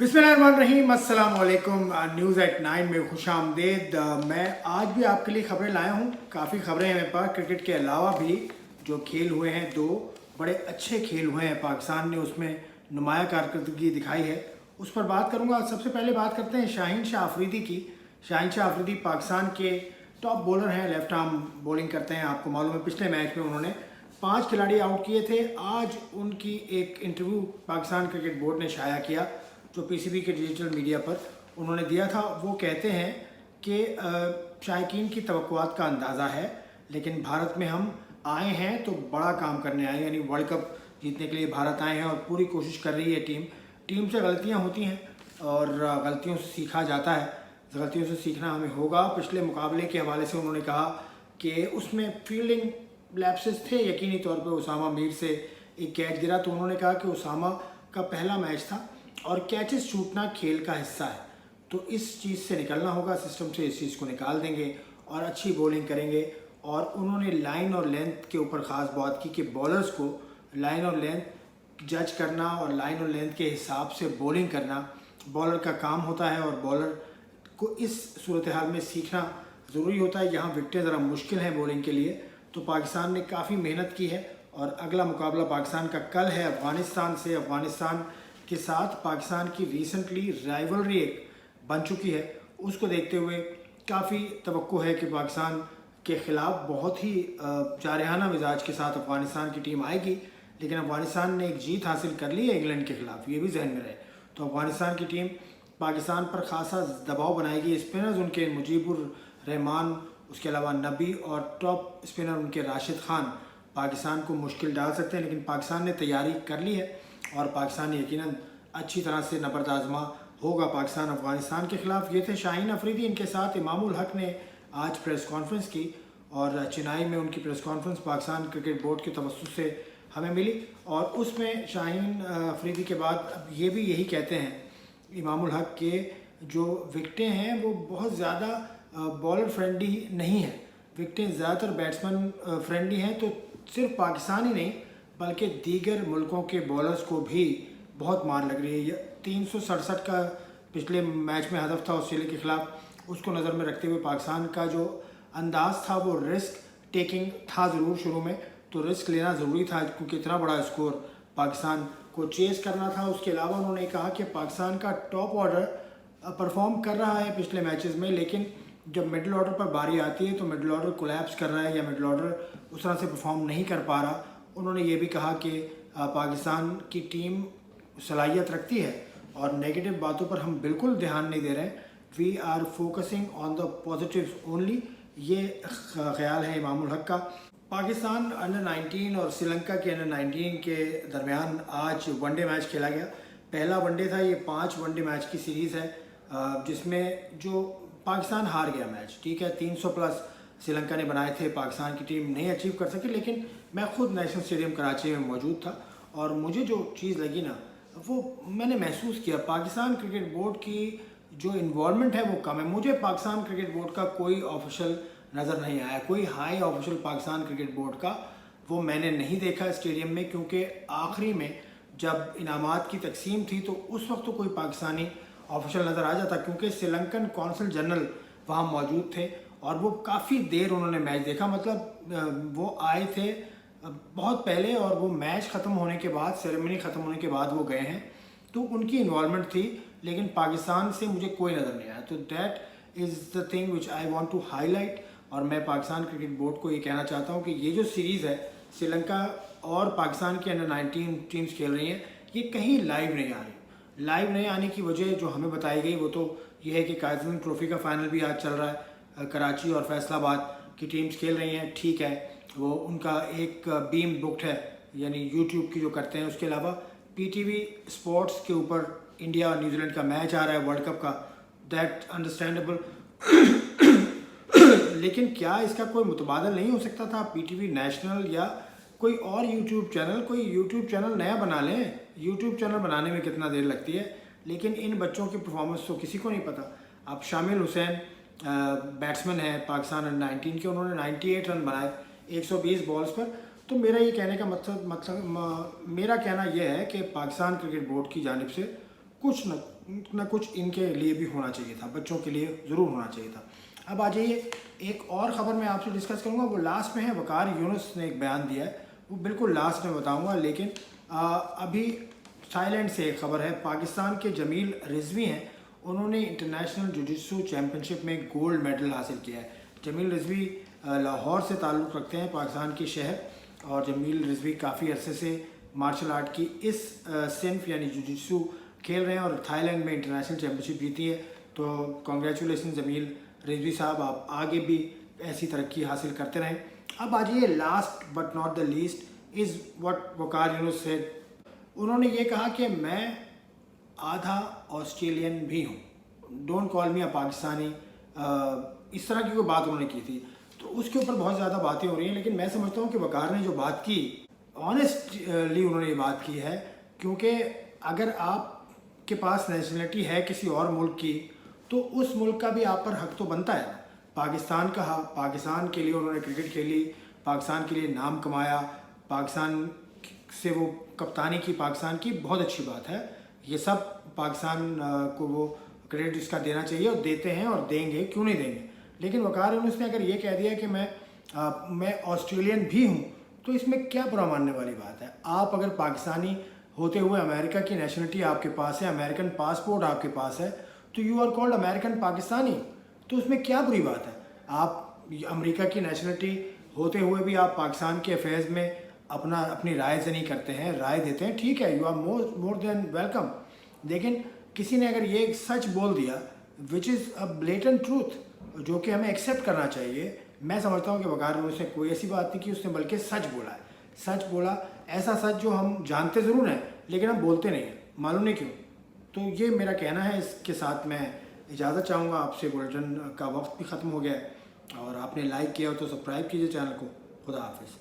बिस्मिल्लाहिर्रहमानिर्रहीम, अस्सलाम वालेकुम। न्यूज़ एट 9 में खुश आमदेद। मैं आज भी आपके लिए ख़बरें लाया हूँ। काफ़ी ख़बरें हैं मेरे पास। क्रिकेट के अलावा भी जो खेल हुए हैं, दो बड़े अच्छे खेल हुए हैं, पाकिस्तान ने उसमें नुमाया कारकर्दगी दिखाई है, उस पर बात करूँगा। सबसे पहले बात करते हैं शाहीन शाह अफरीदी की। शाहीन शाह अफरीदी पाकिस्तान के टॉप बॉलर हैं, लेफ्ट आर्म बॉलिंग करते हैं। आपको मालूम है पिछले मैच में उन्होंने 5 खिलाड़ी आउट किए थे। आज उनकी एक इंटरव्यू पाकिस्तान क्रिकेट बोर्ड ने शाया किया, जो पीसीबी के डिजिटल मीडिया पर उन्होंने दिया था। वो कहते हैं कि शायकीन की तवक्कुआत का अंदाज़ा है, लेकिन भारत में हम आए हैं तो बड़ा काम करने आए हैं, यानी वर्ल्ड कप जीतने के लिए भारत आए हैं और पूरी कोशिश कर रही है टीम से गलतियां होती हैं और गलतियों से सीखा जाता है, गलतियों से सीखना हमें होगा। पिछले मुकाबले के हवाले से उन्होंने कहा कि उसमें फील्डिंग लैप्सेस थे। यकीनी तौर पर उसामा मीर से एक कैच गिरा, तो उन्होंने कहा कि उसामा का पहला मैच था और कैचेस छूटना खेल का हिस्सा है, तो इस चीज़ से निकलना होगा, सिस्टम से इस चीज़ को निकाल देंगे और अच्छी बॉलिंग करेंगे। और उन्होंने लाइन और लेंथ के ऊपर ख़ास बात की कि बॉलर्स को लाइन और लेंथ जज करना और लाइन और लेंथ के हिसाब से बॉलिंग करना बॉलर का काम होता है और बॉलर को इस सूरत हाल में सीखना ज़रूरी होता है। यहाँ विकेटें ज़रा मुश्किल हैं बॉलिंग के लिए, तो पाकिस्तान ने काफ़ी मेहनत की है और अगला मुकाबला पाकिस्तान का कल है अफ़गानिस्तान से। अफ़गानिस्तान के साथ पाकिस्तान की रिसेंटली राइवलरी एक बन चुकी है, उसको देखते हुए काफ़ी तवक्को है कि पाकिस्तान के ख़िलाफ़ बहुत ही जारहाना मिजाज के साथ अफ़गानिस्तान की टीम आएगी। लेकिन अफ़गानिस्तान ने एक जीत हासिल कर ली है इंग्लैंड के ख़िलाफ़, ये भी जहन में रहे। तो अफ़गानिस्तान की टीम पाकिस्तान पर ख़ासा दबाव बनाएगी। स्पिनर्स उनके मुजीबुर रहमान, उसके अलावा नबी और टॉप स्पिनर उनके राशिद खान पाकिस्तान को मुश्किल डाल सकते हैं, लेकिन पाकिस्तान ने तैयारी कर ली है और पाकिस्तान यकीनन अच्छी तरह से नबर्द आज़मा होगा पाकिस्तान अफ़गानिस्तान के ख़िलाफ़। ये थे शाहीन अफरीदी। इनके साथ इमामुल हक ने आज प्रेस कॉन्फ्रेंस की और चेन्नई में उनकी press conference Pakistan cricket board के तवज्जुह से हमें मिली और उसमें शाहीन अफरीदी के बाद अब ये भी यही कहते हैं इमामुल हक के जो विकटें हैं वो बहुत ज़्यादा बॉलर फ्रेंडली नहीं है, विकटें ज़्यादातर बैट्समैन फ्रेंडली हैं। तो सिर्फ पाकिस्तान ही नहीं बल्कि दीगर मुल्कों के बॉलर्स को भी बहुत मार लग रही है। 367 का पिछले मैच में हदफ था ऑस्ट्रेलिया के ख़िलाफ़, उसको नज़र में रखते हुए पाकिस्तान का जो अंदाज़ था वो रिस्क टेकिंग था ज़रूर शुरू में, तो रिस्क लेना ज़रूरी था क्योंकि इतना बड़ा स्कोर पाकिस्तान को चेज़ करना था। उसके अलावा उन्होंने कहा कि पाकिस्तान का टॉप ऑर्डर परफॉर्म कर रहा है पिछले मैचेस में, लेकिन जब मिडिल ऑर्डर पर बारी आती है तो मिडिल ऑर्डर कोलैप्स कर रहा है या मिडिल ऑर्डर उस तरह से परफॉर्म नहीं कर पा रहा। उन्होंने ये भी कहा कि पाकिस्तान की टीम सलाहियत रखती है और नेगेटिव बातों पर हम बिल्कुल ध्यान नहीं दे रहे हैं। We are focusing on the positives only, ये ख्याल है इमामुल हक का। पाकिस्तान अंडर 19 और श्रीलंका के अंडर 19 के दरमियान आज वनडे मैच खेला गया। पहला वनडे था, ये 5 वनडे मैच की सीरीज़ है जिसमें जो पाकिस्तान हार गया मैच, ठीक है। 300 प्लस श्रीलंका ने बनाए थे, पाकिस्तान की टीम नहीं अचीव कर सकी, लेकिन मैं खुद नेशनल स्टेडियम कराची में मौजूद था और मुझे जो चीज़ लगी ना वो मैंने महसूस किया, पाकिस्तान क्रिकेट बोर्ड की जो इन्वॉल्वमेंट है वो कम है। मुझे पाकिस्तान क्रिकेट बोर्ड का कोई ऑफिशियल नज़र नहीं आया, कोई high official Pakistan cricket board का वो मैंने नहीं देखा स्टेडियम में, क्योंकि आखिरी में जब इनामात की तकसीम थी तो उस वक्त तो कोई पाकिस्तानी ऑफिशियल नज़र आ जाता, क्योंकि श्रीलंकन कौंसल जनरल वहाँ मौजूद थे और वो काफ़ी देर उन्होंने मैच देखा। मतलब वो आए थे बहुत पहले और वो मैच ख़त्म होने के बाद, सेरेमनी ख़त्म होने के बाद वो गए हैं, तो उनकी इन्वॉल्वमेंट थी, लेकिन पाकिस्तान से मुझे कोई नज़र नहीं आया। तो that is the thing which I want to highlight. और मैं पाकिस्तान क्रिकेट बोर्ड को ये कहना चाहता हूँ कि ये जो सीरीज़ है श्रीलंका और पाकिस्तान के अंडर 19 टीम्स खेल रही हैं, ये कहीं लाइव नहीं आ रही। लाइव नहीं आने की वजह जो हमें बताई गई वो तो ये है कि कायज़ीन ट्रॉफ़ी का फाइनल भी आज चल रहा है, कराची और फैसलाबाद की टीम्स खेल रही हैं, ठीक है। वो उनका एक बीम बुकड है, यानी यूट्यूब की जो करते हैं। उसके अलावा पीटीवी स्पोर्ट्स के ऊपर इंडिया और न्यूजीलैंड का मैच आ रहा है वर्ल्ड कप का, दैट अंडरस्टैंडेबल। लेकिन क्या इसका कोई मुतबादल नहीं हो सकता था? पीटीवी नेशनल या कोई और यूट्यूब चैनल, कोई यूट्यूब चैनल नया बना लें। यूट्यूब चैनल बनाने में कितना देर लगती है, लेकिन इन बच्चों की परफॉर्मेंस तो किसी को नहीं पता। अब शामिल हुसैन बैट्समैन है पाकिस्तान अंडर 19 के, उन्होंने 98 रन बनाए 120 बॉल्स पर। तो मेरा ये कहने का मतलब मेरा कहना यह है कि पाकिस्तान क्रिकेट बोर्ड की जानिब से कुछ न कुछ इनके लिए भी होना चाहिए था, बच्चों के लिए ज़रूर होना चाहिए था। अब आ जाइए, एक और ख़बर मैं आपसे डिस्कस करूँगा, वो लास्ट में है। वकार यूनुस ने एक बयान दिया है, वो बिल्कुल लास्ट में बताऊँगा, लेकिन अभी थाईलैंड से एक ख़बर है। पाकिस्तान के जमील रिजवी हैं, उन्होंने इंटरनेशनल जुजित्सु चैम्पियनशिप में गोल्ड मेडल हासिल किया है। जमील रिजवी लाहौर से ताल्लुक़ रखते हैं, पाकिस्तान की शहर, और जमील रिजवी काफ़ी अरसे से मार्शल आर्ट की इस सिंफ यानी जुजित्सु खेल रहे हैं और थाईलैंड में इंटरनेशनल चैम्पियनशिप जीती है। तो कॉन्ग्रेचुलेसन जमील रिजवी साहब, आप आगे भी ऐसी तरक्की हासिल करते रहें। अब आ जाइए, last but not the least is what Waqar Yunus said. उन्होंने ये कहा कि मैं आधा ऑस्ट्रेलियन भी हूँ, डोंट कॉल मी अ पाकिस्तानी, इस तरह की कोई बात उन्होंने की थी। तो उसके ऊपर बहुत ज़्यादा बातें हो रही हैं, लेकिन मैं समझता हूँ कि वकार ने जो बात की, ऑनेस्टली उन्होंने ये बात की है, क्योंकि अगर आपके पास नेशनलिटी है किसी और मुल्क की, तो उस मुल्क का भी आप पर हक तो बनता है। पाकिस्तान का, पाकिस्तान के लिए उन्होंने क्रिकेट खेली, पाकिस्तान के लिए नाम कमाया, पाकिस्तान से वो कप्तानी की पाकिस्तान की, बहुत अच्छी बात है। ये सब पाकिस्तान को वो क्रेडिट इसका देना चाहिए, और देते हैं और देंगे, क्यों नहीं देंगे। लेकिन वकार यूनुस ने अगर ये कह दिया कि मैं ऑस्ट्रेलियन भी हूँ, तो इसमें क्या बुरा मानने वाली बात है। आप अगर पाकिस्तानी होते हुए अमेरिका की नेशनलिटी आपके पास है, अमेरिकन पासपोर्ट आपके पास है, तो you are called American Pakistani, तो उसमें क्या बुरी बात है। आप अमेरिका की नेशनलिटी होते हुए भी आप पाकिस्तान के अफेयर्स में अपनी राय से नहीं करते हैं, राय देते हैं, ठीक है, you are more than welcome. लेकिन किसी ने अगर ये सच बोल दिया which is a blatant truth, जो कि हमें एक्सेप्ट करना चाहिए, मैं समझता हूँ कि वकार यूनुस ने कोई ऐसी बात नहीं की, उसने बल्कि सच बोला है। सच बोला, ऐसा सच जो हम जानते ज़रूर हैं लेकिन हम बोलते नहीं हैं, मालूम नहीं क्यों। तो ये मेरा कहना है। इसके साथ मैं इजाज़त चाहूँगा आपसे, बुलेटिन का वक्त भी ख़त्म हो गया है, और आपने लाइक किया हो तो सब्सक्राइब कीजिए चैनल को। खुदा हाफिज़।